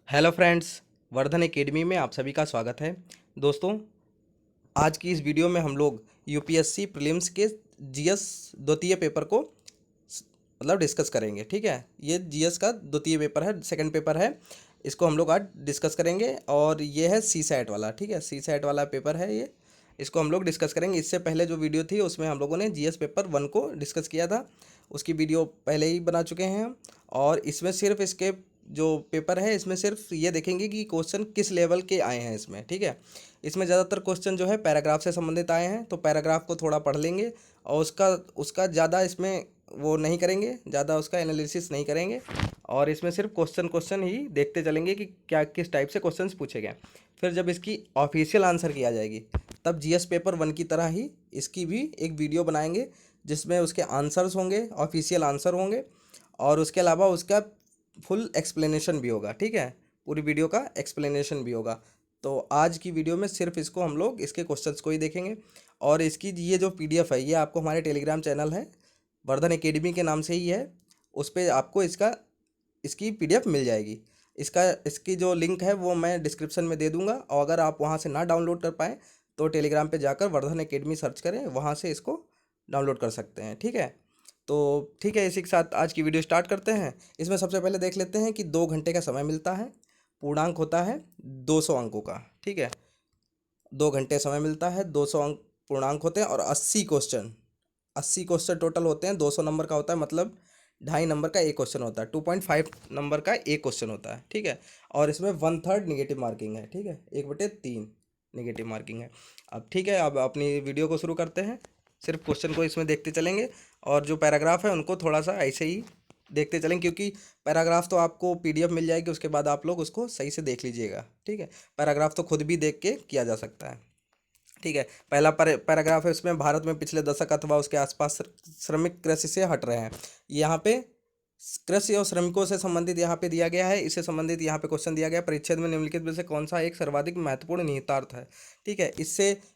Hello friends, Vardhan academy में आप सभी का स्वागत है। दोस्तों, आज की इस वीडियो में हम लोग यूपीएससी प्रीलिम्स के जीएस द्वितीय पेपर को डिस्कस करेंगे। ठीक है, ये जीएस का द्वितीय पेपर है, सेकंड पेपर है। इसको हम लोग आज डिस्कस करेंगे और ये है सी सैट वाला। ठीक है, सी सैट वाला पेपर है ये। इसको हम लोग डिस्कस करेंगे। इससे पहले जो वीडियो थी उसमें हम लोगों ने जीएस पेपर 1 को डिस्कस किया था, उसकी वीडियो पहले ही बना चुके हैं हम। और इसमें सिर्फ इसके जो पेपर है इसमें सिर्फ ये देखेंगे कि क्वेश्चन किस लेवल के आए हैं इसमें। ठीक है, इसमें ज़्यादातर क्वेश्चन जो है पैराग्राफ से संबंधित आए हैं, तो पैराग्राफ को थोड़ा पढ़ लेंगे और उसका उसका ज़्यादा इसमें वो नहीं करेंगे, ज़्यादा उसका एनालिसिस नहीं करेंगे। और इसमें सिर्फ क्वेश्चन क्वेश्चन ही देखते चलेंगे कि क्या किस टाइप से क्वेश्चंस पूछे गए। फिर जब इसकी ऑफिशियल आंसर की आ जाएगी तब जीएस पेपर 1 की तरह ही इसकी भी एक वीडियो बनाएंगे जिसमें उसके आंसर्स होंगे, ऑफिशियल आंसर होंगे और उसके अलावा उसका फुल एक्सप्लेनेशन भी होगा। ठीक है, पूरी वीडियो का एक्सप्लेनेशन भी होगा। तो आज की वीडियो में सिर्फ इसको हम लोग इसके क्वेश्चंस को ही देखेंगे। और इसकी ये जो पीडीएफ है ये आपको हमारे टेलीग्राम चैनल है, वर्धन एकेडमी के नाम से ही है, उस पर आपको इसकी पीडीएफ मिल जाएगी। इसकी जो लिंक है वो मैं डिस्क्रिप्शन में दे दूंगा और अगर आप वहाँ से ना डाउनलोड कर पाएँ तो टेलीग्राम पे जाकर वर्धन एकेडमी सर्च करें, वहाँ से इसको डाउनलोड कर सकते हैं। ठीक है, तो ठीक है, इसी के साथ आज की वीडियो स्टार्ट करते हैं। इसमें सबसे पहले देख लेते हैं कि 2 घंटे का समय मिलता है, पूर्णांक होता है 200 अंकों का। ठीक है, 2 घंटे समय मिलता है, 200 अंक पूर्णांक होते हैं और 80 क्वेश्चन टोटल होते हैं। 200 नंबर का होता है, मतलब 2.5 नंबर का एक क्वेश्चन होता है, 2.5 नंबर का एक क्वेश्चन होता है। ठीक है, और इसमें 1/3 निगेटिव मार्किंग है। ठीक है, 1/3 निगेटिव मार्किंग है। अब ठीक है, अब अपनी वीडियो को शुरू करते हैं। सिर्फ क्वेश्चन को इसमें देखते चलेंगे और जो पैराग्राफ है उनको थोड़ा सा ऐसे ही देखते चलें, क्योंकि पैराग्राफ तो आपको पीडीएफ मिल जाएगी, उसके बाद आप लोग उसको सही से देख लीजिएगा। ठीक है, पैराग्राफ तो खुद भी देख के किया जा सकता है। ठीक है, पहला पैराग्राफ है, उसमें भारत में पिछले दशक अथवा उसके आसपास श्रमिक कृषि से हट रहे हैं। यहाँ पे कृषि और श्रमिकों से संबंधित यहाँ पे दिया गया है, इससे संबंधित यहाँ पे क्वेश्चन दिया गया है, परिच्छेद में निम्नलिखित में से कौन सा एक सर्वाधिक महत्वपूर्ण निहितार्थ है। ठीक है,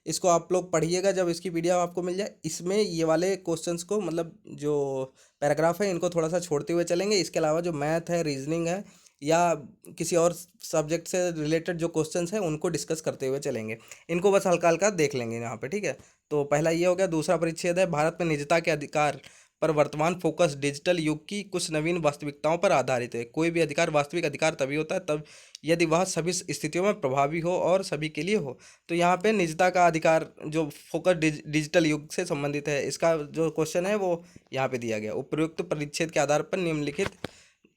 इसको आप लोग पढ़िएगा जब इसकी पीडीएफ आपको मिल जाए। इसमें ये वाले क्वेश्चंस को, मतलब जो पैराग्राफ है इनको थोड़ा सा छोड़ते हुए चलेंगे। इसके अलावा जो मैथ है, रीजनिंग है या किसी और सब्जेक्ट से रिलेटेड जो क्वेश्चंस हैं उनको डिस्कस करते हुए चलेंगे। इनको बस हल्का हल्का देख लेंगे यहाँ पे। ठीक है, तो पहला ये हो गया। दूसरा परिच्छेद है, भारत में निजता के अधिकार पर वर्तमान फोकस डिजिटल युग की कुछ नवीन वास्तविकताओं पर आधारित है। कोई भी अधिकार वास्तविक अधिकार तभी होता है तब यदि वह सभी स्थितियों में प्रभावी हो और सभी के लिए हो। तो यहाँ पे निजता का अधिकार जो फोकस डिजिटल युग से संबंधित है, इसका जो क्वेश्चन है वो यहाँ पे दिया गया। उपयुक्त परिच्छेद के आधार पर निम्नलिखित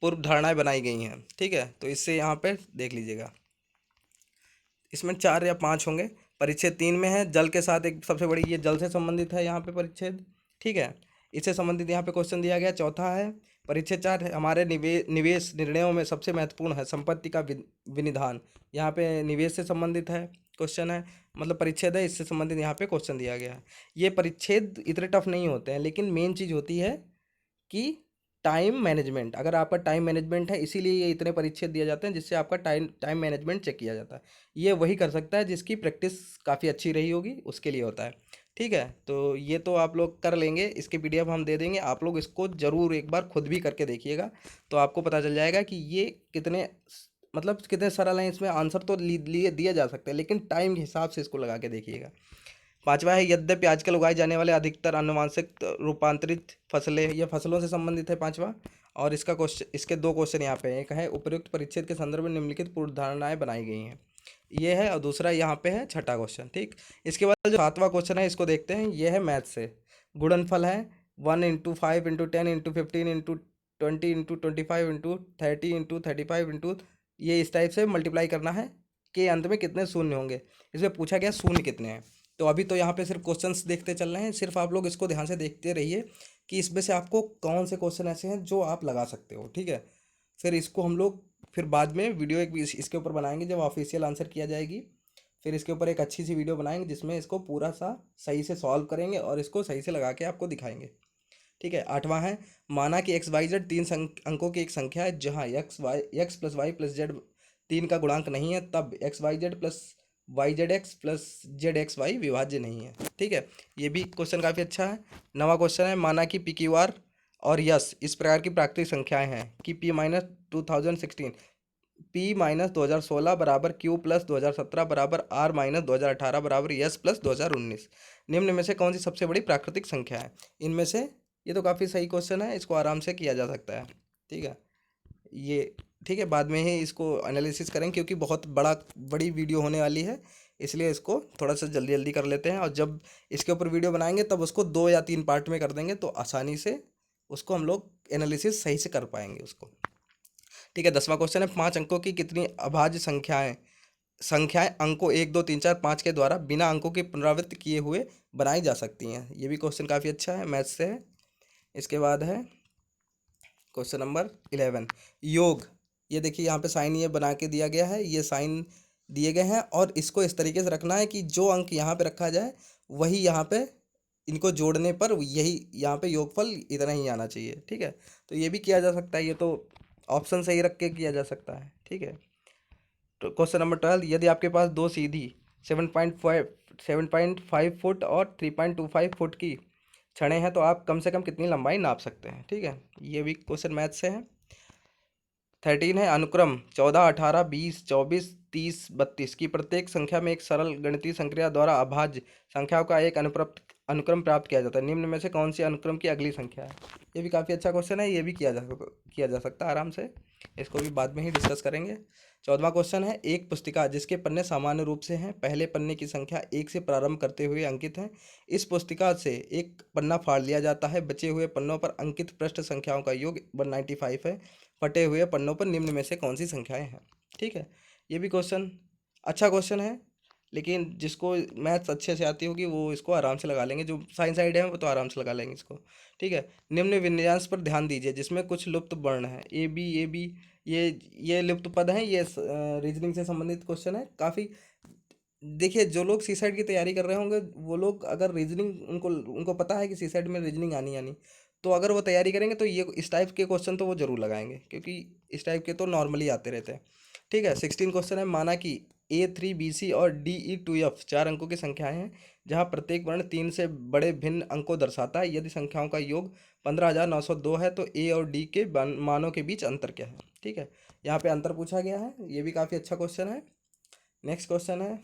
पूर्व धारणाएं बनाई गई हैं। ठीक है, तो इससे यहाँ पे देख लीजिएगा, इसमें 4 या 5 होंगे। परिच्छेद 3 में है, जल के साथ एक सबसे बड़ी, ये जल से संबंधित है यहाँ पे परिच्छेद। ठीक है, इससे संबंधित यहाँ पे क्वेश्चन दिया गया। चौथा है परिच्छेद 4 है, हमारे निवेश निर्णयों में सबसे महत्वपूर्ण है संपत्ति का विनिधान। यहाँ पे निवेश से संबंधित है क्वेश्चन है, मतलब परिच्छेद है, इससे संबंधित यहाँ पे क्वेश्चन दिया गया है। ये परिच्छेद इतने टफ नहीं होते हैं, लेकिन मेन चीज़ होती है कि टाइम मैनेजमेंट। अगर आपका टाइम मैनेजमेंट है, इसीलिए ये इतने परिच्छेद दिए जाते हैं जिससे आपका टाइम टाइम मैनेजमेंट चेक किया जाता है। ये वही कर सकता है जिसकी प्रैक्टिस काफ़ी अच्छी रही होगी, उसके लिए होता है। ठीक है, तो ये तो आप लोग कर लेंगे, इसके पीडीएफ हम दे देंगे, आप लोग इसको ज़रूर एक बार खुद भी करके देखिएगा तो आपको पता चल जाएगा कि ये कितने कितने सरल हैं। इसमें आंसर तो लिए दिया जा सकता है, लेकिन टाइम के हिसाब से इसको लगा के देखिएगा। पांचवा है, यद्यपि आजकल उगाए जाने वाले अधिकतर अनुवांशिक रूपांतरित फसलें, यह फसलों से संबंधित है पांचवा। और इसका क्वेश्चन, इसके दो क्वेश्चन यहाँ पे हैं। एक है उपयुक्त परिच्छेद के संदर्भ में निम्नलिखित पूर्व धारणाएं बनाई गई हैं, ये है। और दूसरा यहाँ पे है छठा क्वेश्चन। ठीक, इसके बाद जो सातवां क्वेश्चन है इसको देखते हैं। ये है मैथ से, गुणनफल है 1 × 5 × 10 × 15 × 20 × 25 × 30 × 35 ये इस टाइप से मल्टीप्लाई करना है के अंत में कितने शून्य होंगे। इसमें पूछा गया शून्य कितने हैं। तो अभी तो यहाँ पे सिर्फ क्वेश्चंस देखते चल रहे हैं, सिर्फ आप लोग इसको ध्यान से देखते रहिए कि इसमें से आपको कौन से क्वेश्चन ऐसे हैं जो आप लगा सकते हो। ठीक है, फिर इसको हम लोग फिर बाद में वीडियो एक इसके ऊपर बनाएंगे जब ऑफिशियल आंसर किया जाएगी। फिर इसके ऊपर एक अच्छी सी वीडियो बनाएंगे जिसमें इसको पूरा सा सही से सॉल्व करेंगे और इसको सही से लगा के आपको दिखाएंगे। ठीक है, आठवां है, माना कि XYZ 3 अंकों की एक संख्या है जहाँ x+y+z 3 का गुणांक नहीं है, तब XYZ प्लस YZX+ZXY विभाज्य नहीं है। ठीक है, ये भी क्वेश्चन काफ़ी अच्छा है। नवा क्वेश्चन है, माना कि PQR और यस इस प्रकार की प्राकृतिक संख्याएं हैं कि P-2016 P-2016 बराबर Q प्लस 2017 बराबर R माइनस 2018 बराबर S प्लस 2019। निम्न में से कौन सी सबसे बड़ी प्राकृतिक संख्या है? इनमें से ये तो काफ़ी सही क्वेश्चन है, इसको आराम से किया जा सकता है। ठीक है, ये ठीक है, बाद में ही इसको एनालिसिस करें क्योंकि बहुत बड़ी वीडियो होने वाली है, इसलिए इसको थोड़ा सा जल्दी जल्दी कर लेते हैं, और जब इसके ऊपर वीडियो बनाएंगे तब उसको 2 या 3 पार्ट में कर देंगे, तो आसानी से उसको हम लोग एनालिसिस सही से कर पाएंगे उसको। ठीक है, 10वां क्वेश्चन है, 5 अंकों की कितनी अभाज्य संख्याएं संख्याएं अंकों 1 2 3 4 5 के द्वारा बिना अंकों के पुनरावृत्त किए हुए बनाई जा सकती हैं? ये भी क्वेश्चन काफ़ी अच्छा है, मैथ्स से है। इसके बाद है क्वेश्चन नंबर 11, योग। ये देखिए यहाँ पे साइन ये बना के दिया गया है, ये साइन दिए गए हैं, और इसको इस तरीके से रखना है कि जो अंक यहाँ पे रखा जाए वही यहाँ पे, इनको जोड़ने पर यही यहाँ पे योगफल इतना ही आना चाहिए। ठीक है, तो ये भी किया जा सकता है, ये तो ऑप्शन सही रख के किया जा सकता है। ठीक है, तो क्वेश्चन नंबर 12, यदि आपके पास दो सीधी 7.5 फुट और 3.25 फुट की छड़ें हैं तो आप कम से कम कितनी लंबाई नाप सकते हैं? ठीक है, ये भी क्वेश्चन मैथ से है। 13 है, अनुक्रम 14 18 20 24 30 32 की प्रत्येक संख्या में एक सरल गणितीय संक्रिया द्वारा अभाज्य संख्याओं का एक अनुक्रम प्राप्त किया जाता है। निम्न में से कौन सी अनुक्रम की अगली संख्या है? ये भी काफ़ी अच्छा क्वेश्चन है, ये भी किया जा सकता है आराम से, इसको भी बाद में ही डिस्कस करेंगे। 14वां क्वेश्चन है, एक पुस्तिका जिसके पन्ने सामान्य रूप से हैं, पहले पन्ने की संख्या 1 से प्रारंभ करते हुए अंकित है। इस पुस्तिका से एक पन्ना फाड़ लिया जाता है, बचे हुए पन्नों पर अंकित पृष्ठ संख्याओं का योग 195 है। फटे हुए पन्नों पर निम्न में से कौन सी संख्याएं हैं? ठीक है, ये भी क्वेश्चन अच्छा क्वेश्चन है, लेकिन जिसको मैथ्स अच्छे से आती होगी वो इसको आराम से लगा लेंगे, जो साइंस साइड है वो तो आराम से लगा लेंगे इसको। ठीक है, निम्न विन्यास पर ध्यान दीजिए जिसमें कुछ लुप्त वर्ण है, ए बी ये लुप्त पद हैं, ये रीजनिंग से संबंधित क्वेश्चन है काफ़ी। देखिए, जो लोग सी साइड की तैयारी कर रहे होंगे वो लोग अगर रीजनिंग उनको उनको पता है कि सी साइड में रीजनिंग आनी आनी, तो अगर वो तैयारी करेंगे तो ये इस टाइप के क्वेश्चन तो वो जरूर लगाएंगे, क्योंकि इस टाइप के तो नॉर्मली आते रहते हैं। ठीक है, 16 क्वेश्चन है, माना कि A3 BC और DE2F 4 अंकों की संख्याएं हैं जहां प्रत्येक वर्ण 3 से बड़े भिन्न अंकों दर्शाता है। यदि संख्याओं का योग 15,902 है तो A और D के मानों के बीच अंतर क्या है? ठीक है, यहाँ पे अंतर पूछा गया है, ये भी काफ़ी अच्छा क्वेश्चन है। नेक्स्ट क्वेश्चन है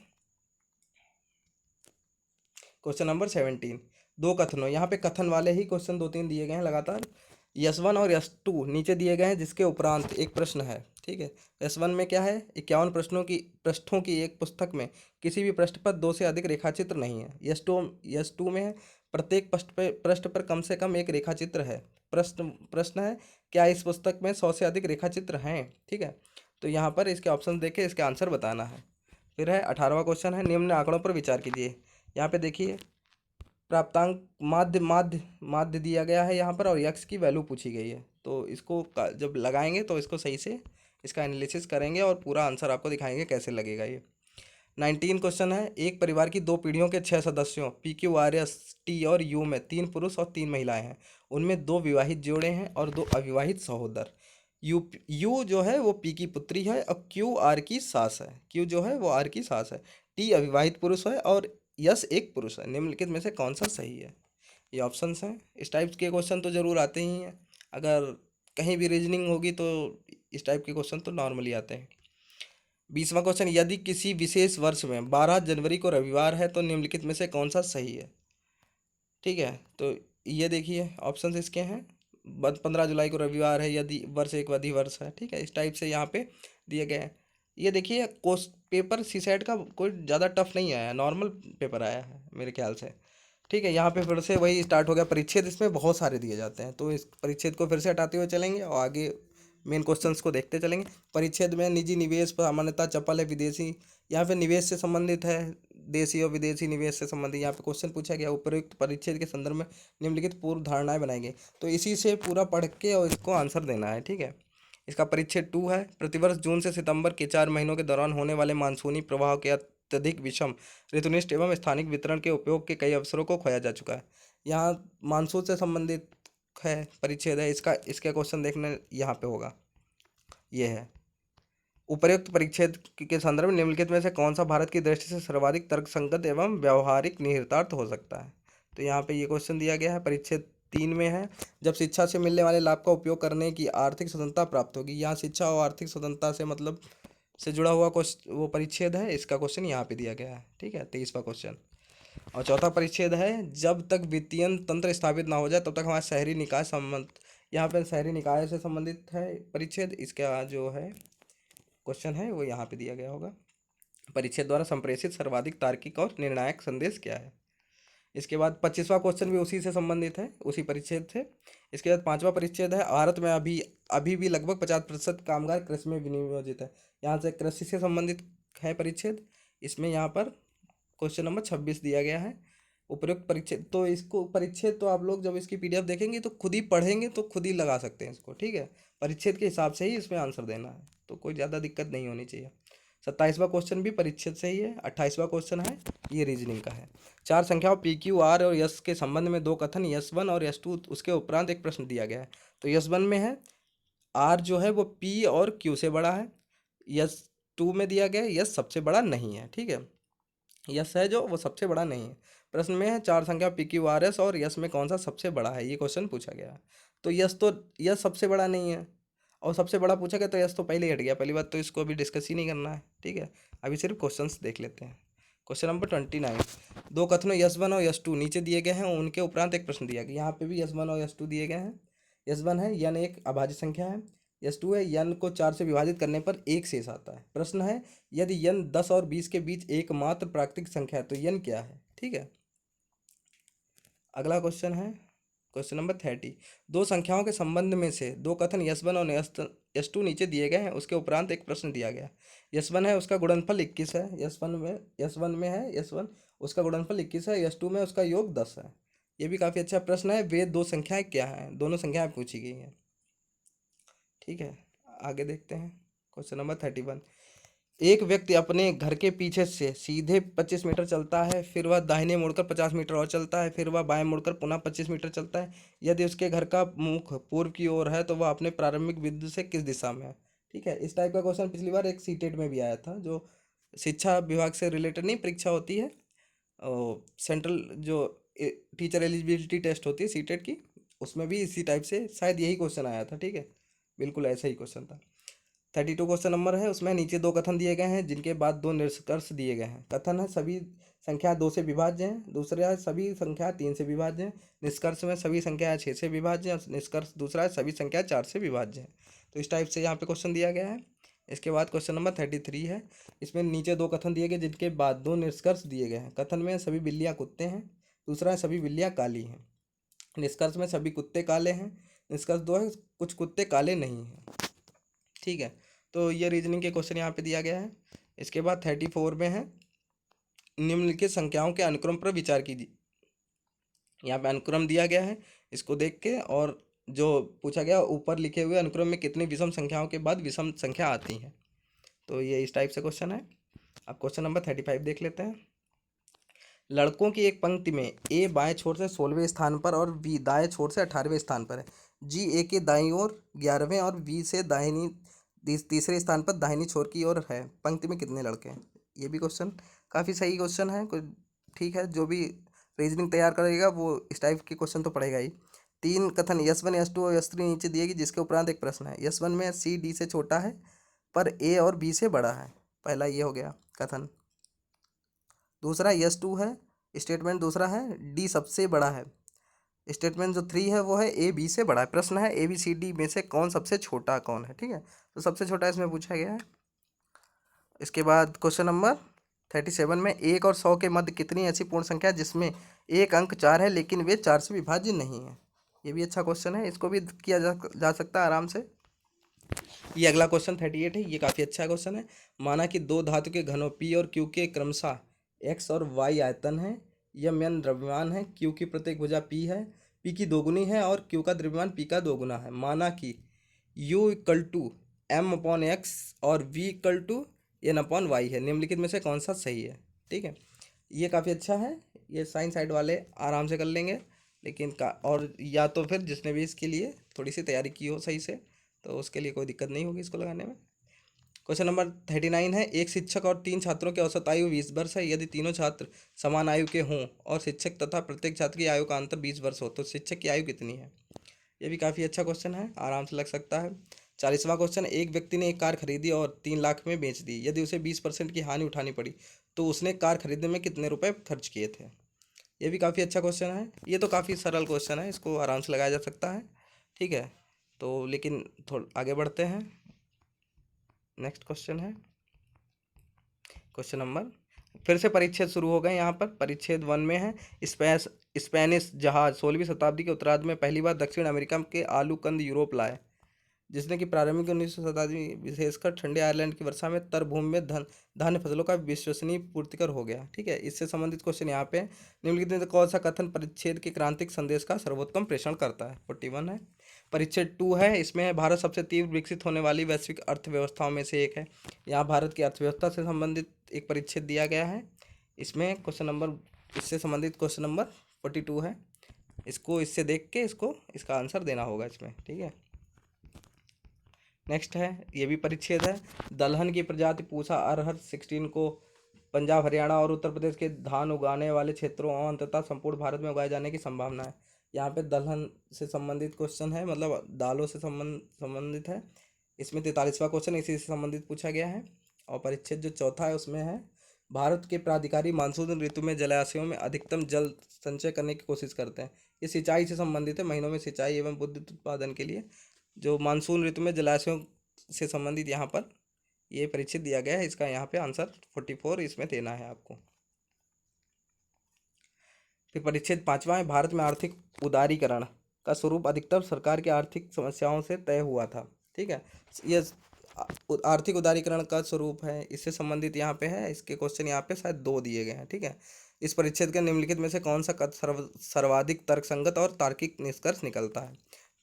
क्वेश्चन नंबर 17, दो कथनों, यहाँ पे कथन वाले ही क्वेश्चन 2 3 दिए गए हैं लगातार। यस 1 और यस 2 नीचे दिए गए हैं, जिसके उपरांत एक प्रश्न है। ठीक है, यस 1 में क्या है, 51 पृष्ठों की एक पुस्तक में किसी भी पृष्ठ पर 2 से अधिक रेखाचित्र नहीं है। यस 2 में है, प्रत्येक पृष्ठ पर कम से कम एक रेखाचित्र है। प्रश्न है, क्या इस पुस्तक में 100 से अधिक रेखाचित्र हैं? ठीक है, तो यहाँ पर इसके ऑप्शन देके इसके आंसर बताना है। फिर है 18वां क्वेश्चन है, निम्न आंकड़ों पर विचार कीजिए। यहाँ पे देखिए, प्राप्तांक माध्य माध्य माध्य दिया गया है यहाँ पर, और यक्स की वैल्यू पूछी गई है, तो इसको जब लगाएंगे तो इसको सही से इसका एनालिसिस करेंगे और पूरा आंसर आपको दिखाएंगे कैसे लगेगा ये। 19 क्वेश्चन है, एक परिवार की 2 पीढ़ियों के 6 सदस्यों PQRS T और U में 3 पुरुष और 3 महिलाएं हैं। उनमें 2 विवाहित जोड़े हैं और 2 अविवाहित सहोदर। यू जो है वो पी की पुत्री है और क्यू आर की सास है। क्यू जो है वो आर की सास है। टी अविवाहित पुरुष है और यस एक पुरुष है। निम्नलिखित में से कौन सा सही है? ये ऑप्शंस हैं। इस टाइप के क्वेश्चन तो ज़रूर आते ही हैं, अगर कहीं भी रीजनिंग होगी तो इस टाइप के क्वेश्चन तो नॉर्मली आते हैं। 20वां क्वेश्चन, यदि किसी विशेष वर्ष में 12 जनवरी को रविवार है तो निम्नलिखित में से कौन सा सही है? ठीक है, तो ये देखिए ऑप्शन इसके हैं, 15 जुलाई को रविवार है यदि वर्ष एक अधिवर्ष है। ठीक है, इस टाइप से यहाँ पे दिए गए हैं। ये देखिए, कोस्ट पेपर सी सेट का कोई ज़्यादा टफ नहीं आया है, नॉर्मल पेपर आया है मेरे ख्याल से। ठीक है, यहाँ पे फिर से वही स्टार्ट हो गया परिच्छेद, इसमें बहुत सारे दिए जाते हैं, तो इस परिच्छेद को फिर से हटाते हुए चलेंगे और आगे मेन क्वेश्चंस को देखते चलेंगे। परिच्छेद में निजी निवेश सामान्यता चपल है, विदेशी यहाँ पे निवेश से संबंधित है, देशी और विदेशी निवेश से संबंधित यहाँ पे क्वेश्चन पूछा गया। उपयुक्त परिच्छेद के संदर्भ में निम्नलिखित पूर्व धारणाएं बनाई गई, तो इसी से पूरा पढ़ के और इसको आंसर देना है। ठीक है, इसका परिच्छेद 2 है, प्रतिवर्ष जून से सितंबर के 4 महीनों के दौरान होने वाले मानसूनी प्रवाह के अत्यधिक विषम ऋतुनिष्ठ एवं स्थानिक वितरण के उपयोग के कई अवसरों को खोया जा चुका है। यहाँ मानसून से संबंधित है परिच्छेद है, इसका क्वेश्चन देखने यहाँ पे होगा, ये है। उपर्युक्त परिच्छेद के संदर्भ में निम्नलिखित में से कौन सा भारत की दृष्टि से सर्वाधिक तर्कसंगत एवं व्यावहारिक निहितार्थ हो सकता है? तो यहाँ पे ये क्वेश्चन दिया गया है परिच्छेद 3 में है, जब शिक्षा से मिलने वाले लाभ का उपयोग करने की आर्थिक स्वतंत्रता प्राप्त होगी। यहाँ शिक्षा और आर्थिक स्वतंत्रता से मतलब से जुड़ा हुआ क्वेश्चन वो परिच्छेद है, इसका क्वेश्चन यहाँ पे दिया गया है। ठीक है, 23वां क्वेश्चन। और चौथा परिच्छेद है, जब तक वित्तीय तंत्र स्थापित ना हो जाए तब तक हमारा शहरी निकाय संबंध। यहाँ पे शहरी निकाय से संबंधित है परिच्छेद, इसका जो है क्वेश्चन है वो यहाँ पे दिया गया होगा। परिच्छेद द्वारा संप्रेषित सर्वाधिक तार्किक और निर्णायक संदेश क्या है। इसके बाद 25वां क्वेश्चन भी उसी से संबंधित है, उसी परिच्छेद से। इसके बाद 5वां परिच्छेद है, भारत में अभी अभी भी लगभग 50% कामगार कृषि में विनियोजित है। यहाँ से कृषि से संबंधित है परिच्छेद। इसमें यहाँ पर क्वेश्चन नंबर 26 दिया गया है। उपयुक्त परिच्छेद, तो इसको परिच्छेद तो आप लोग जब इसकी पीडीएफ देखेंगे तो खुद ही पढ़ेंगे तो खुद ही लगा सकते हैं इसको। ठीक है, परिच्छेद के हिसाब से ही इसमें आंसर देना है, तो कोई ज़्यादा दिक्कत नहीं होनी चाहिए। 27वां क्वेश्चन भी परिच्छेद से ही है। 28वां क्वेश्चन है, ये रीजनिंग का है। चार संख्याओं पी क्यू आर और यस के संबंध में दो कथन यस वन और यस टू, उसके उपरांत एक प्रश्न दिया गया है। तो यस वन में है आर जो है वो पी और क्यू से बड़ा है। यस टू में दिया गया है यस सबसे बड़ा नहीं है। ठीक है, यस है जो वो सबसे बड़ा नहीं है। प्रश्न में है चार संख्या पी क्यू आर एस और यस में कौन सा सबसे बड़ा है, ये क्वेश्चन पूछा गया है। तो यस सबसे बड़ा नहीं है, और सबसे बड़ा पूछा गया तो यस तो पहले ही हट गया। पहली बात तो इसको अभी डिस्कस ही नहीं करना है। ठीक है, अभी सिर्फ क्वेश्चंस देख लेते हैं। क्वेश्चन नंबर 29, दो कथनों यस वन और यस टू नीचे दिए गए हैं, उनके उपरांत एक प्रश्न दिया गया। यहाँ पे भी यस वन और यस टू दिए गए हैं। यस वन है यन एक अभाज्य संख्या है। यस टू है यन को 4 से विभाजित करने पर एक शेष आता है। प्रश्न है यदि यन 10 और 20 के बीच एकमात्र प्राकृतिक संख्या है तो यन क्या है। ठीक है, अगला क्वेश्चन है क्वेश्चन नंबर 30, दो संख्याओं के संबंध में से दो कथन यस वन और यस टू नीचे दिए गए हैं, उसके उपरांत एक प्रश्न दिया गया। यस वन है उसका गुणनफल 21 है। यस वन में है यस वन उसका गुणनफल 21 है। यस टू में उसका योग 10 है। ये भी काफ़ी अच्छा प्रश्न है। वे दो संख्याएं क्या हैं, दोनों संख्याएं पूछी गई हैं। ठीक है, आगे देखते हैं। क्वेश्चन नंबर 31, एक व्यक्ति अपने घर के पीछे से सीधे 25 मीटर चलता है, फिर वह दाहिने मुड़कर 50 मीटर और चलता है, फिर वह बाएं मुड़कर पुनः 25 मीटर चलता है। यदि उसके घर का मुख पूर्व की ओर है तो वह अपने प्रारंभिक बिंदु से किस दिशा में है। ठीक है, इस टाइप का क्वेश्चन पिछली बार एक सीटेट में भी आया था, जो शिक्षा विभाग से रिलेटेड नहीं परीक्षा होती है, सेंट्रल जो टीचर एलिजिबिलिटी टेस्ट होती है सीटेट की, उसमें भी इसी टाइप से शायद यही क्वेश्चन आया था। ठीक है, बिल्कुल ऐसा ही क्वेश्चन था। 32 क्वेश्चन नंबर है, उसमें नीचे दो कथन दिए गए हैं जिनके बाद दो निष्कर्ष दिए गए हैं। कथन है सभी संख्या 2 से विभाज्य हैं, दूसरा है सभी संख्या 3 से विभाज्य हैं। निष्कर्ष में सभी संख्या 6 से विभाज्य हैं, निष्कर्ष दूसरा है सभी संख्या 4 से विभाज्य हैं। तो इस टाइप से यहाँ पे क्वेश्चन दिया गया है। इसके बाद क्वेश्चन नंबर 33 है, इसमें नीचे दो कथन दिए गए जिनके बाद दो निष्कर्ष दिए गए हैं। कथन में सभी बिल्लियाँ कुत्ते हैं, दूसरा है सभी बिल्लियाँ काली हैं। निष्कर्ष में सभी कुत्ते काले हैं। निष्कर्ष दो है कुछ कुत्ते काले नहीं हैं। ठीक है, तो ये रीजनिंग के क्वेश्चन यहाँ पे दिया गया है। इसके बाद 34 में है, निम्नलिखित संख्याओं के अनुक्रम पर विचार कीजिए। यहाँ पे अनुक्रम दिया गया है, इसको देख के और जो पूछा गया ऊपर लिखे हुए अनुक्रम में कितनी विषम संख्याओं के बाद विषम संख्या आती है। तो ये इस टाइप से क्वेश्चन है। अब क्वेश्चन नंबर 35 देख लेते हैं। लड़कों की एक पंक्ति में ए बाएं छोर से 16वें स्थान पर और बी दाएं छोर से 18वें स्थान पर है। जी ए के दाईं ओर 11वें और बी से दाहिनी तीसरे स्थान पर दाहिनी छोर की ओर है। पंक्ति में कितने लड़के हैं। ये भी क्वेश्चन काफ़ी सही क्वेश्चन है। कोई ठीक है, जो भी रीजनिंग तैयार करेगा वो इस टाइप के क्वेश्चन तो पढ़ेगा ही। तीन कथन यस वन यस टू और यस थ्री नीचे दिएगी, जिसके उपरांत एक प्रश्न है। यस वन में सी डी से छोटा है पर ए और बी से बड़ा है। पहला ये हो गया कथन। दूसरा यस टू है स्टेटमेंट, दूसरा है डी सबसे बड़ा है। स्टेटमेंट जो 3 है वो है ए बी से बड़ा है। प्रश्न है ए बी सी डी में से कौन सबसे छोटा कौन है। ठीक है, तो सबसे छोटा इसमें पूछा गया है। इसके बाद क्वेश्चन नंबर 37 में 1 और 100 के मध्य कितनी ऐसी पूर्ण संख्या है जिसमें एक अंक 4 है लेकिन वे 4 से विभाज्य नहीं है। ये भी अच्छा क्वेश्चन है, इसको भी किया जा सकता है आराम से। ये अगला क्वेश्चन 38 है, ये काफ़ी अच्छा क्वेश्चन है। माना कि दो धातु के घनों पी और क्यू के क्रमशः एक्स और वाई आयतन है, यम एन द्रव्यमान है, क्यू की प्रत्येक भुजा पी है, पी की दोगुनी है और क्यू का द्रव्यमान पी का दोगुना है। माना कि u equal to m upon x और v equal to n upon y है। निम्नलिखित में से कौन सा सही है। ठीक है, ये काफ़ी अच्छा है, ये साइन साइड वाले आराम से कर लेंगे, लेकिन और या तो फिर जिसने भी इसके लिए थोड़ी सी तैयारी की हो सही से तो उसके लिए कोई दिक्कत नहीं होगी इसको लगाने में। क्वेश्चन नंबर 39 है, एक शिक्षक और 3 छात्रों की औसत आयु 20 वर्ष है। यदि तीनों छात्र समान आयु के हों और शिक्षक तथा प्रत्येक छात्र की आयु का अंतर 20 वर्ष हो तो शिक्षक की आयु कितनी है? ये भी काफ़ी अच्छा क्वेश्चन है, आराम से लग सकता है। 40वां क्वेश्चन, एक व्यक्ति ने एक कार खरीदी और 3 लाख में बेच दी। यदि उसे 20% की हानि उठानी पड़ी तो उसने कार खरीदने में कितने रुपए खर्च किए थे? ये भी काफ़ी अच्छा क्वेश्चन है। ये तो काफ़ी सरल क्वेश्चन है, इसको आराम से लगाया जा सकता है। ठीक है, तो लेकिन थोड़ा आगे बढ़ते हैं। नेक्स्ट क्वेश्चन है क्वेश्चन नंबर, फिर से परिच्छेद शुरू हो गए यहाँ पर। परिच्छेद 1 में है, स्पेस स्पेनिश जहाज 16वीं शताब्दी के उत्तरार्ध में पहली बार दक्षिण अमेरिका के आलू कंद यूरोप लाए, जिसने कि प्रारंभिक 19वीं शताब्दी विशेषकर ठंडे आयरलैंड की वर्षा में तर भूमि में धान्य फसलों का विश्वसनीय पूर्तिकर हो गया। ठीक है, इससे संबंधित क्वेश्चन यहाँ पे है। निम्नलिखित में से कौन सा कथन परिच्छेद के क्रांतिक संदेश का सर्वोत्तम प्रेषण करता है? 41 है। परिच्छेद 2 है, इसमें है भारत सबसे तीव्र विकसित होने वाली वैश्विक अर्थव्यवस्थाओं में से एक है। यहाँ भारत की अर्थव्यवस्था से संबंधित एक परिच्छेद दिया गया है। इसमें क्वेश्चन नंबर, इससे संबंधित क्वेश्चन नंबर 42 है। इसको इससे देख के इसको इसका आंसर देना होगा इसमें। ठीक है, नेक्स्ट है, ये भी परिच्छेद है। दलहन की प्रजाति पूसा अरहर 16 को पंजाब, हरियाणा और उत्तर प्रदेश के धान उगाने वाले क्षेत्रों और अंततः संपूर्ण भारत में उगाए जाने की संभावना है। यहाँ पे दलहन से संबंधित क्वेश्चन है, मतलब दालों से संबंधित है। इसमें 43वां क्वेश्चन इसी से संबंधित पूछा गया है। और परिच्छेद जो चौथा है उसमें है, भारत के प्राधिकारी मानसून ऋतु में जलाशयों में अधिकतम जल संचय करने की कोशिश करते हैं। ये सिंचाई से संबंधित है, महीनों में सिंचाई एवं विद्युत उत्पादन के लिए जो मानसून ऋतु में जलाशयों से संबंधित यहाँ पर ये परिच्छेद दिया गया है। इसका यहाँ पे आंसर 44 इसमें देना है आपको। फिर परिच्छेद 5वां है, भारत में आर्थिक उदारीकरण का स्वरूप अधिकतर सरकार की आर्थिक समस्याओं से तय हुआ था। ठीक है, ये आर्थिक उदारीकरण का स्वरूप है, इससे संबंधित यहाँ पे है। इसके क्वेश्चन यहाँ पे शायद 2 दिए गए हैं। ठीक है, इस परिच्छेद के निम्नलिखित में से कौन सा सर्वाधिक तर्कसंगत और तार्किक निष्कर्ष निकलता है?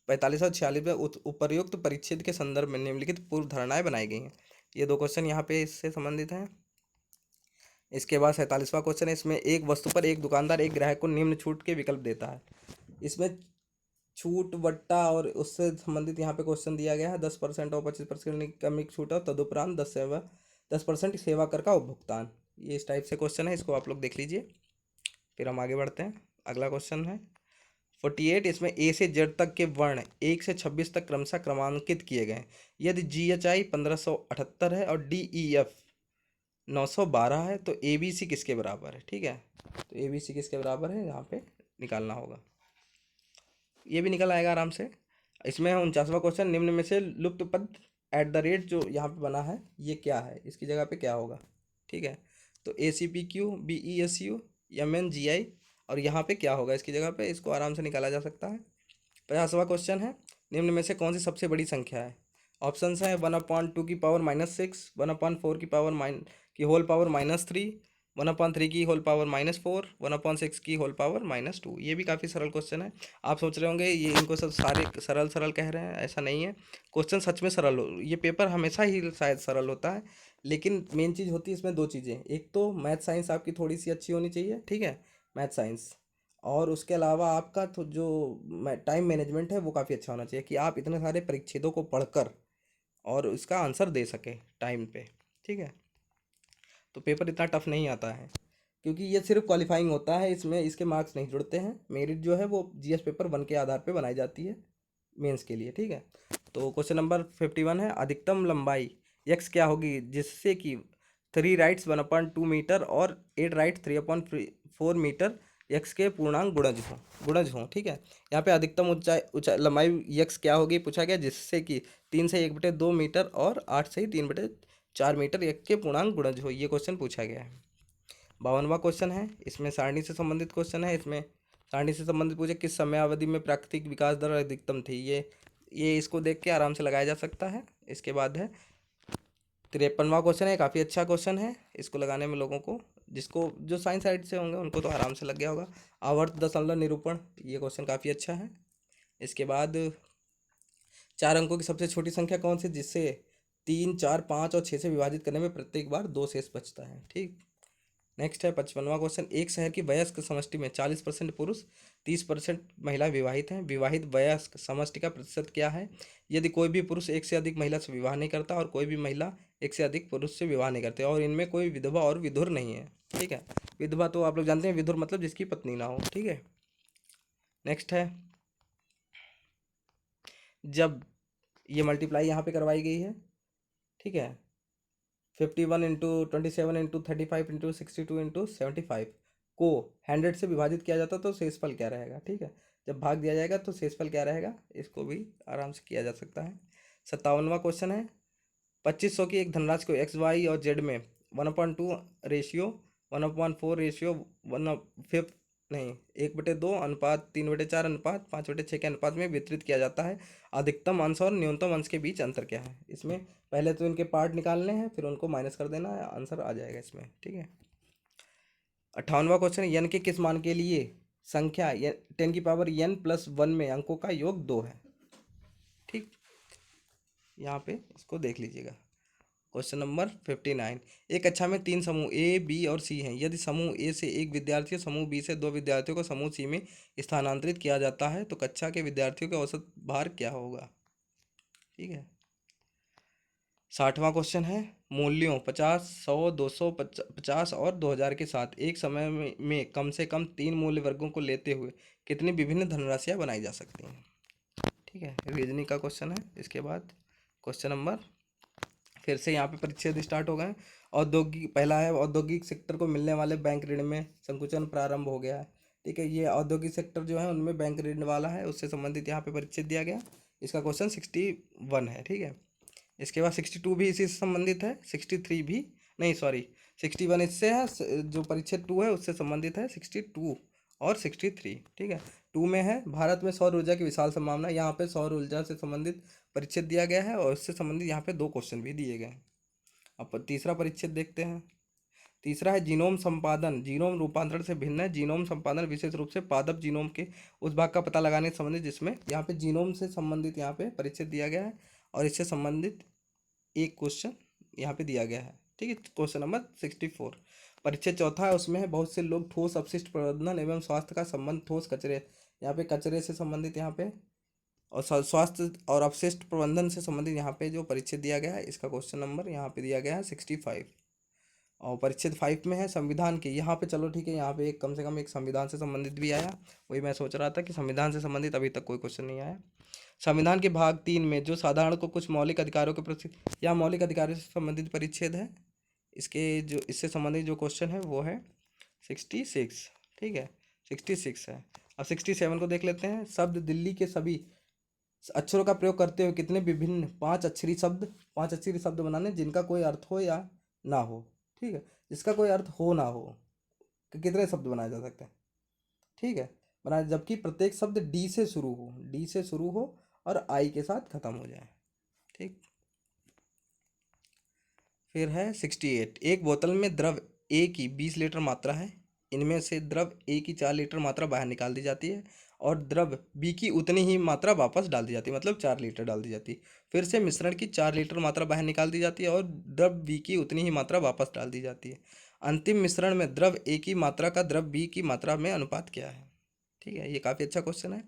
45 और 46 में उपर्युक्त परिच्छेद के संदर्भ में निम्नलिखित पूर्व धारणाएं बनाई गई हैं। ये 2 क्वेश्चन यहाँ पे इससे संबंधित हैं। इसके बाद 47वां क्वेश्चन है, इसमें एक वस्तु पर एक दुकानदार एक ग्राहक को निम्न छूट के विकल्प देता है। इसमें छूट बट्टा और उससे संबंधित यहाँ पे क्वेश्चन दिया गया है। 10% और 25% कमी की छूट और तदुपरांत 10% सेवा कर का उपभुगतान। ये इस टाइप से क्वेश्चन है, इसको आप लोग देख लीजिए। फिर हम आगे बढ़ते हैं। अगला क्वेश्चन है 48, इसमें ए से जेड तक के वर्ण 1 से 26 तक क्रमशः क्रमांकित किए गए हैं। यदि GHI 1578 है और DEF 912 है तो ABC किसके बराबर है? ठीक है, तो ABC किसके बराबर है यहाँ पे निकालना होगा। ये भी निकल आएगा आराम से। इसमें 49वां क्वेश्चन, निम्न में से लुप्त पद एट द रेट जो यहाँ पे बना है ये क्या है, इसकी जगह पे क्या होगा? ठीक है, तो ACPQ, BESU, MNGI और यहाँ पे क्या होगा इसकी जगह पे, इसको आराम से निकाला जा सकता है। 50वां क्वेश्चन है, निम्न में से कौन सी सबसे बड़ी संख्या है? ऑप्शंस हैं 1/2 की पावर -6, 1/4 की पावर होल पावर -3, 1/3 की होल पावर -4, 1/6 की होल पावर -2। ये भी काफ़ी सरल क्वेश्चन है। आप सोच रहे होंगे ये इनको सब सारे सरल सरल कह रहे हैं, ऐसा नहीं है। क्वेश्चन सच में सरल हो, ये पेपर हमेशा ही शायद सरल होता है, लेकिन मेन चीज़ होती है इसमें 2 चीज़ें। एक तो मैथ साइंस आपकी थोड़ी सी अच्छी होनी चाहिए, ठीक है, मैथ साइंस, और उसके अलावा आपका तो जो टाइम मैनेजमेंट है वो काफ़ी अच्छा होना चाहिए कि आप इतने सारे परिच्छेदों को पढ़कर और इसका आंसर दे सके टाइम पे। ठीक है, तो पेपर इतना टफ नहीं आता है, क्योंकि ये सिर्फ क्वालिफाइंग होता है, इसमें इसके मार्क्स नहीं जुड़ते हैं। मेरिट जो है वो GS पेपर 1 के आधार पे बनाई जाती है मेंस के लिए। ठीक है, तो क्वेश्चन नंबर 51 है, अधिकतम लंबाई x क्या होगी जिससे कि 3 राइट्स 1/2 मीटर और 8 राइट 3/4 मीटर x के पूर्णांक गुणज हो। ठीक है, यहाँ पे अधिकतम ऊंचाई लंबाई x क्या होगी पूछा गया, जिससे कि 3 से 1/2 मीटर और 8 से 3/4 मीटर x के पूर्णांक गुणज हो। ये क्वेश्चन पूछा गया है। 52वां क्वेश्चन है, इसमें सारणी से संबंधित क्वेश्चन है। इसमें सारणी से संबंधित पूछे किस समय अवधि में प्राकृतिक विकास दर अधिकतम थी। ये इसको देख के आराम से लगाया जा सकता है। इसके बाद है 53वां क्वेश्चन है, काफ़ी अच्छा क्वेश्चन है, इसको लगाने में लोगों को जिसको जो साइंस साइड से होंगे उनको तो आराम से लग गया होगा। आवर्त दशमलव निरूपण, ये क्वेश्चन काफ़ी अच्छा है। इसके बाद 4 अंकों की सबसे छोटी संख्या कौन सी जिससे 3, 4, 5 और 6 से विभाजित करने में प्रत्येक बार 2 शेष बचता है। ठीक, नेक्स्ट है 55वां क्वेश्चन, एक शहर की वयस्क समष्टि में 40% पुरुष 30% महिला विवाहित हैं। विवाहित वयस्क समष्टि का प्रतिशत क्या है यदि कोई भी पुरुष एक से अधिक महिला से विवाह नहीं करता और कोई भी महिला एक से अधिक पुरुष से विवाह नहीं करते, और इनमें कोई विधवा और विधुर नहीं है। ठीक है, विधवा तो आप लोग जानते हैं, विधुर मतलब जिसकी पत्नी ना हो। ठीक है, नेक्स्ट है, जब ये मल्टीप्लाई यहाँ पे करवाई गई है, ठीक है, 51 × 27 × 35 × 62 × 75 को 100 से विभाजित किया जाता तो शेषफल क्या रहेगा। ठीक है, जब भाग दिया जाएगा तो शेषफल क्या रहेगा, इसको भी आराम से किया जा सकता है। 57वां क्वेश्चन है, 2500 की एक धनराशि को एक्स वाई और जेड में 1/2 रेशियो, 1/4 रेशियो 1/5 नहीं 1/2 अनुपात 3/4 अनुपात 5/6 के अनुपात में वितरित किया जाता है। अधिकतम अंश और न्यूनतम अंश के बीच अंतर क्या है। इसमें पहले तो इनके पार्ट निकालने हैं, फिर उनको माइनस कर देना है, आंसर आ जाएगा इसमें। ठीक है, 58वां क्वेश्चन, यन के किस मान के लिए संख्या 10⁻n+1 में अंकों का योग 2 है। ठीक, यहाँ पे इसको देख लीजिएगा। क्वेश्चन नंबर 59, एक कक्षा में 3 समूह ए, बी और सी हैं। यदि समूह ए से एक विद्यार्थी और समूह बी से 2 विद्यार्थियों को समूह सी में स्थानांतरित किया जाता है तो कक्षा के विद्यार्थियों का औसत भार क्या होगा। ठीक है, 60वां क्वेश्चन है, मूल्यों 50, 100, 200, 50 और 2000 के साथ एक समय में कम से कम 3 मूल्य वर्गों को लेते हुए कितनी विभिन्न धनराशियाँ बनाई जा सकती हैं। ठीक है, रीजनिंग का क्वेश्चन है। इसके बाद क्वेश्चन नंबर, फिर से यहाँ पे परिच्छेद स्टार्ट हो गए। औद्योगिक, पहला है, औद्योगिक सेक्टर को मिलने वाले बैंक ऋण में संकुचन प्रारंभ हो गया है। ठीक है, ये औद्योगिक सेक्टर जो है उनमें बैंक ऋण वाला है, उससे संबंधित यहाँ पे परिच्छेद दिया गया। इसका क्वेश्चन 61 है। ठीक है, इसके बाद 62 भी इसी से संबंधित है, 63 भी नहीं, सॉरी 61 इससे है, जो परिच्छेद 2 है उससे संबंधित है 62 और 63। ठीक है, 2 में है भारत में सौर ऊर्जा की विशाल संभावना, यहाँ पे सौर ऊर्जा से संबंधित परिच्छेद दिया गया है और इससे संबंधित यहाँ पे 2 क्वेश्चन भी दिए गए हैं। अब तीसरा परिच्छेद देखते हैं। तीसरा है जीनोम संपादन, जीनोम रूपांतरण से भिन्न है। जीनोम संपादन विशेष रूप से पादप जीनोम के उस भाग का पता लगाने से संबंधित जिसमें, यहाँ पे जीनोम से संबंधित यहाँ पे परिच्छेद दिया गया है और इससे संबंधित एक क्वेश्चन यहाँ पे दिया गया है। ठीक है, क्वेश्चन नंबर 64। परिच्छेद चौथा है, उसमें है बहुत से लोग ठोस अपशिष्ट प्रबंधन एवं स्वास्थ्य का संबंध ठोस कचरे, यहाँ पे कचरे से संबंधित यहाँ पे और स्वास्थ्य और अपशिष्ट प्रबंधन से संबंधित यहाँ पे जो परिच्छेद दिया गया है, इसका क्वेश्चन नंबर यहाँ पे दिया गया है 65। और परिच्छेद 5 में है संविधान के, यहाँ पे चलो ठीक है, यहाँ पे एक कम से कम एक संविधान से संबंधित भी आया। वही मैं सोच रहा था कि संविधान से संबंधित अभी तक कोई क्वेश्चन नहीं आया। संविधान के भाग 3 में जो साधारण को कुछ मौलिक अधिकारों के प्रति, या मौलिक अधिकारों से संबंधित परिच्छेद है। इसके जो इससे संबंधित जो क्वेश्चन है वो है 66। ठीक है, 66 है। अब 67 को देख लेते हैं। शब्द दिल्ली के सभी अक्षरों का प्रयोग करते हुए कितने विभिन्न 5 अक्षरी शब्द बनाने जिनका कोई अर्थ हो या ना हो। ठीक है, जिसका कोई अर्थ हो ना हो कि कितने शब्द बनाए जा सकते हैं। ठीक है, बनाए, जबकि प्रत्येक शब्द डी से शुरू हो, डी से शुरू हो और आई के साथ खत्म हो जाए। ठीक, फिर है 68, एक बोतल में द्रव ए की 20 लीटर मात्रा है। इनमें से द्रव ए की 4 लीटर मात्रा बाहर निकाल दी जाती है और द्रव बी की उतनी ही मात्रा वापस डाल दी जाती है, मतलब 4 लीटर डाल दी जाती है। फिर से मिश्रण की 4 लीटर मात्रा बाहर निकाल दी जाती है और द्रव बी की उतनी ही मात्रा वापस डाल दी जाती है। अंतिम मिश्रण में द्रव ए की मात्रा का द्रव बी की मात्रा में अनुपात क्या है। ठीक है, ये काफ़ी अच्छा क्वेश्चन है।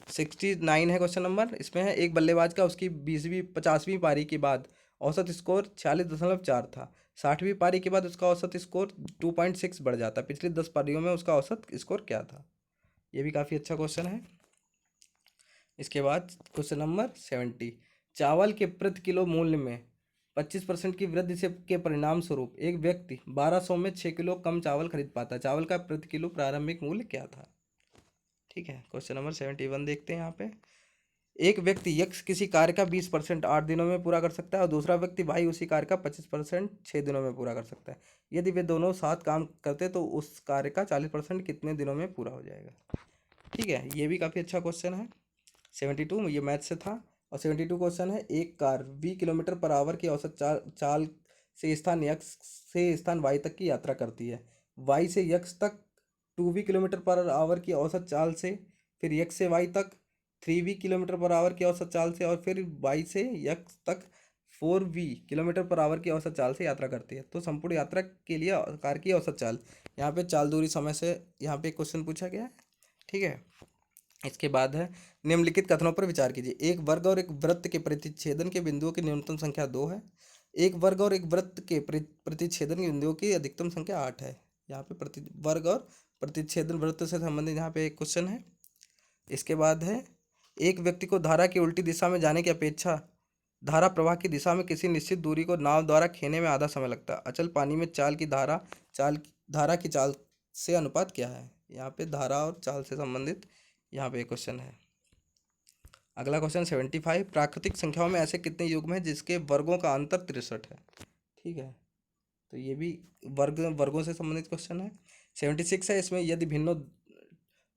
69 है क्वेश्चन नंबर। इसमें है, एक बल्लेबाज का उसकी 50वीं पारी के बाद औसत स्कोर 46.4 था। 60वीं पारी के बाद उसका औसत स्कोर 2.6 बढ़ जाता। पिछली 10 पारियों में उसका औसत स्कोर क्या था। ये भी काफ़ी अच्छा क्वेश्चन है। इसके बाद क्वेश्चन नंबर 70, चावल के प्रति किलो मूल्य में 25% की वृद्धि से के परिणाम स्वरूप एक व्यक्ति 1200 में 6 किलो कम चावल खरीद पाता। चावल का प्रति किलो प्रारंभिक मूल्य क्या था। ठीक है, क्वेश्चन नंबर 71 देखते हैं। यहाँ पे एक व्यक्ति यक्स किसी कार्य का 20% 8 दिनों में पूरा कर सकता है और दूसरा व्यक्ति वाई उसी कार्य का 25% 6 दिनों में पूरा कर सकता है। यदि वे दोनों साथ काम करते तो उस कार्य का 40% कितने दिनों में पूरा हो जाएगा। ठीक है, ये भी काफ़ी अच्छा क्वेश्चन है। 72 ये मैथ से था। और 72 क्वेश्चन है, एक कार 20 किलोमीटर पर आवर की औसत चाल से स्थान यक्स से स्थान वाई तक की यात्रा करती है। वाई से यक्स तक 2v किलोमीटर पर आवर की औसत चाल से, फिर यक्स से वाई तक 3v किलोमीटर पर आवर की औसत चाल से और फिर वाई से यक्स तक 4v किलोमीटर पर आवर की औसत चाल से यात्रा करती है। तो संपूर्ण यात्रा के लिए कार की औसत चाल, यहाँ पे चाल दूरी समय से यहाँ पे क्वेश्चन पूछा गया है। ठीक है, इसके बाद है, निम्नलिखित कथनों पर विचार कीजिए। एक वर्ग और एक वृत्त के प्रतिच्छेदन के बिंदुओं की न्यूनतम संख्या 2 है। एक वर्ग और एक वृत्त के प्रतिच्छेदन बिंदुओं की अधिकतम संख्या 8 है। यहाँ पे प्रति वर्ग और प्रतिच्छेदन वृत्त से संबंधित यहाँ पे एक क्वेश्चन है। इसके बाद है, एक व्यक्ति को धारा की उल्टी दिशा में जाने की अपेक्षा धारा प्रवाह की दिशा में किसी निश्चित दूरी को नाव द्वारा खेने में आधा समय लगता है। अचल पानी में चाल की धारा की चाल से अनुपात क्या है? यहाँ पे धारा और चाल से संबंधित यहाँ पे एक क्वेश्चन है। अगला क्वेश्चन 75, प्राकृतिक संख्याओं में ऐसे कितने युग्म हैं जिसके वर्गों का अंतर 63 है? ठीक है, तो ये भी वर्गों से संबंधित क्वेश्चन है। 76 है, इसमें यदि भिन्नों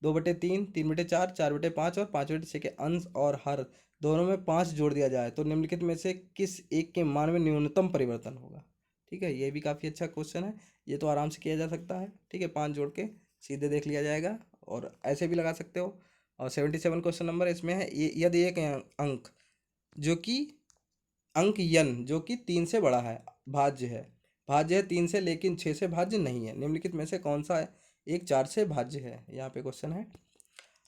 2/3, 3/4, 4/5 और 5/6 के अंश और हर दोनों में 5 जोड़ दिया जाए तो निम्नलिखित में से किस एक के मान में न्यूनतम परिवर्तन होगा? ठीक है, ये भी काफ़ी अच्छा क्वेश्चन है, ये तो आराम से किया जा सकता है। ठीक है, 5 जोड़ के सीधे देख लिया जाएगा और ऐसे भी लगा सकते हो। और 77 क्वेश्चन नंबर इसमें है, यदि एक अंक जो कि अंक यन जो कि 3 से बड़ा है, भाज्य है 3 से लेकिन 6 से भाज्य नहीं है, निम्नलिखित में से कौन सा है एक 4 से भाज्य है? यहाँ पे क्वेश्चन है।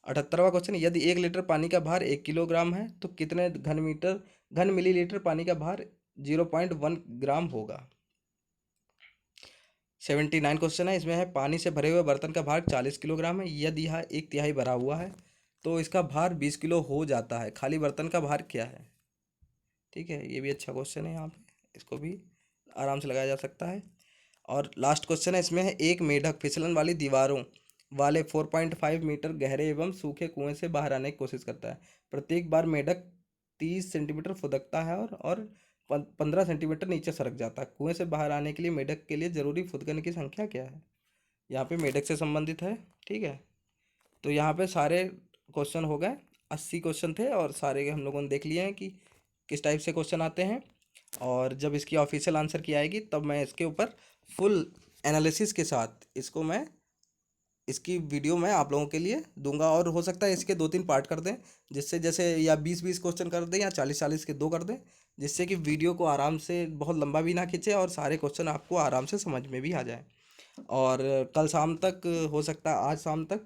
78वां क्वेश्चन, यदि 1 लीटर पानी का भार 1 किलोग्राम है तो कितने घन मिलीलीटर पानी का भार 0.1 ग्राम होगा? 79 क्वेश्चन है, इसमें है, पानी से भरे हुए बर्तन का भार 40 किलोग्राम है, यदि यह 1/3 भरा हुआ है तो इसका भार 20 किलो हो जाता है, खाली बर्तन का भार क्या है? ठीक है, ये भी अच्छा क्वेश्चन है, यहाँ पे इसको भी आराम से लगाया जा सकता है। और लास्ट क्वेश्चन है, इसमें है, एक मेढक फिसलन वाली दीवारों वाले 4.5 मीटर गहरे एवं सूखे कुएं से बाहर आने की कोशिश करता है। प्रत्येक बार मेढक 30 सेंटीमीटर फुदकता है और 15 सेंटीमीटर नीचे सरक जाता है। कुएं से बाहर आने के लिए मेढक के लिए जरूरी फुदकने की संख्या क्या है? यहाँ पे मेढक से संबंधित है। ठीक है, तो यहाँ पे सारे क्वेश्चन हो गए, 80 क्वेश्चन थे और सारे हम लोगों ने देख लिए हैं कि किस टाइप से क्वेश्चन आते हैं। और जब इसकी ऑफिशियल आंसर की आएगी तब मैं इसके ऊपर फुल एनालिसिस के साथ इसकी वीडियो मैं आप लोगों के लिए दूंगा। और हो सकता है इसके 2-3 पार्ट कर दें, जिससे जैसे या 20-20 क्वेश्चन कर दें या 40-40 के 2 कर दें, जिससे कि वीडियो को आराम से बहुत लंबा भी ना खींचे और सारे क्वेश्चन आपको आराम से समझ में भी आ जाए। और कल शाम तक, हो सकता है आज शाम तक,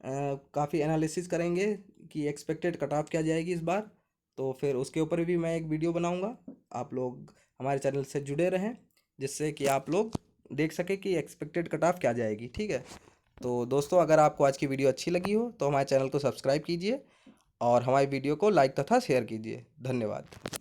काफ़ी एनालिसिस करेंगे कि एक्सपेक्टेड कट ऑफ क्या जाएगी इस बार। तो फिर उसके ऊपर भी मैं एक वीडियो बनाऊंगा। आप लोग हमारे चैनल से जुड़े रहें, जिससे कि आप लोग देख सकें कि एक्सपेक्टेड कट ऑफ क्या जाएगी। ठीक है, तो दोस्तों, अगर आपको आज की वीडियो अच्छी लगी हो तो हमारे चैनल को सब्सक्राइब कीजिए और हमारी वीडियो को लाइक तथा शेयर कीजिए। धन्यवाद।